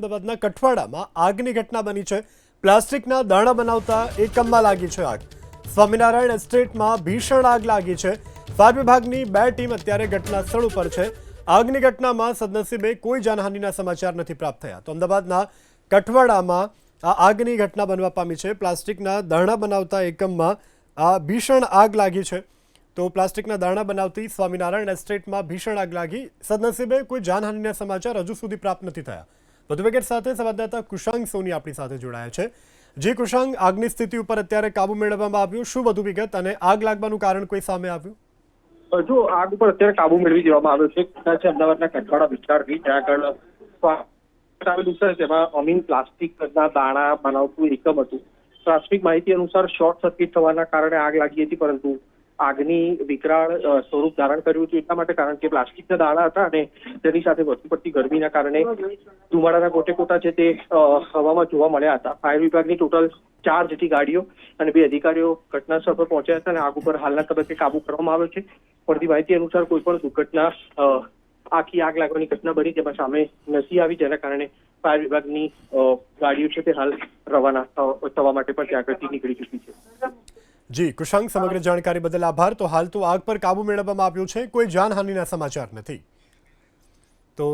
અમદાવાદના કઠવાડામાં આગની ઘટના બની છે। પ્લાસ્ટિકના દાણા બનાવતા એકમમાં લાગી છે આગ। સ્વામિનારાયણ એસ્ટેટમાં ભીષણ આગ લાગી છે। ફાયર વિભાગની 2 ટીમ અત્યારે ઘટના સ્થળ ઉપર છે। આગની ઘટનામાં સદનસીબે કોઈ જાનહાનિના સમાચાર નથી પ્રાપ્ત થયા। તો અમદાવાદના કઠવાડામાં આ આગની ઘટના બનવા પામી છે। પ્લાસ્ટિકના દાણા બનાવતા એકમમાં આ ભીષણ આગ લાગી છે। તો પ્લાસ્ટિકના દાણા બનાવતી સ્વામિનારાયણ એસ્ટેટમાં ભીષણ આગ લાગી। સદનસીબે કોઈ જાનહાનિના સમાચાર હજુ સુધી પ્રાપ્ત નથી થયા। વધુ વિગત સાથે સંવાદદાતા કુશાંગ સોની આપણી સાથે જોડાયા છે। જે કુશાંગ, આગની સ્થિતિ ઉપર અત્યારે કાબુ મેળવવામાં આવ્યો, શું વધુ વિગત અને આગ લાગવાનું કારણ કોઈ સામે આવ્યું? જો આગ ઉપર અત્યારે કાબુ મેળવી દેવામાં આવ્યો છે। અમદાવાદના કઠવાડા વિસ્તારથી જ્યાં આગળ આવેલું છે તેમાં અમીન પ્લાસ્ટિકના દાણા બનાવતું એકમ હતું। પ્રાથમિક માહિતી અનુસાર શોર્ટ સર્કિટ થવાના કારણે આગ લાગી હતી, પરંતુ આગની વિકરાળ સ્વરૂપ ધારણ કર્યું હતું એટલા માટે કારણ કે પ્લાસ્ટિકના દાણા હતા અને તેની સાથે વધુ પડતી ગરમીના કારણે ધુમાડાના ગોટેકોટા છે તે હવામાં જોવા મળ્યા હતા। ફાયર વિભાગની ટોટલ 4 જેટલી ગાડીઓ અને 2 અધિકારીઓ ઘટનાસ્થળ પર પહોંચ્યા હતા અને આગ ઉપર હાલના તબક્કે કાબુ કરવામાં આવ્યો છે। મળતી માહિતી અનુસાર કોઈ પણ દુર્ઘટના આખી આગ લાગવાની ઘટના બની તેમાં સામે નથી આવી, જેના કારણે ફાયર વિભાગની ગાડીઓ છે તે હાલ રવાના થવા માટે પણ ત્યાં આગળથી નીકળી ચૂકી છે। જી કુશાંગ, સમગ્ર જાણકારી બદલ આભાર। તો હાલ તો આગ પર કાબુ મેળવવામાં આવ્યો છે, કોઈ જાનહાનિના સમાચાર નથી। તો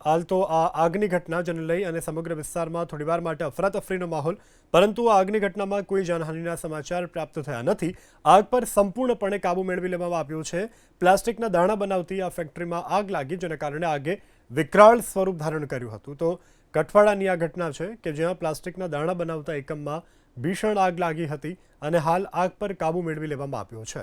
હાલ તો આ આગની ઘટના જેને લઈ અને સમગ્ર વિસ્તારમાં થોડીવાર માટે અફરાતફરીનો માહોલ, પરંતુ આ આગની ઘટનામાં કોઈ જાનહાનિના સમાચાર પ્રાપ્ત થયા નથી। આગ પર સંપૂર્ણપણે કાબુ મેળવી લેવામાં આવ્યો છે। પ્લાસ્ટિકના દાણા બનાવતી આ ફેક્ટરીમાં આગ લાગી, જેના કારણે આગે વિકરાળ સ્વરૂપ ધારણ કર્યું હતું। તો કઠવાડાની આ ઘટના છે કે જ્યાં પ્લાસ્ટિકના દાણા બનાવતા એકમમાં ભીષણ આગ લાગી હતી અને હાલ આગ પર કાબુ મેળવી લેવામાં આવ્યો છે।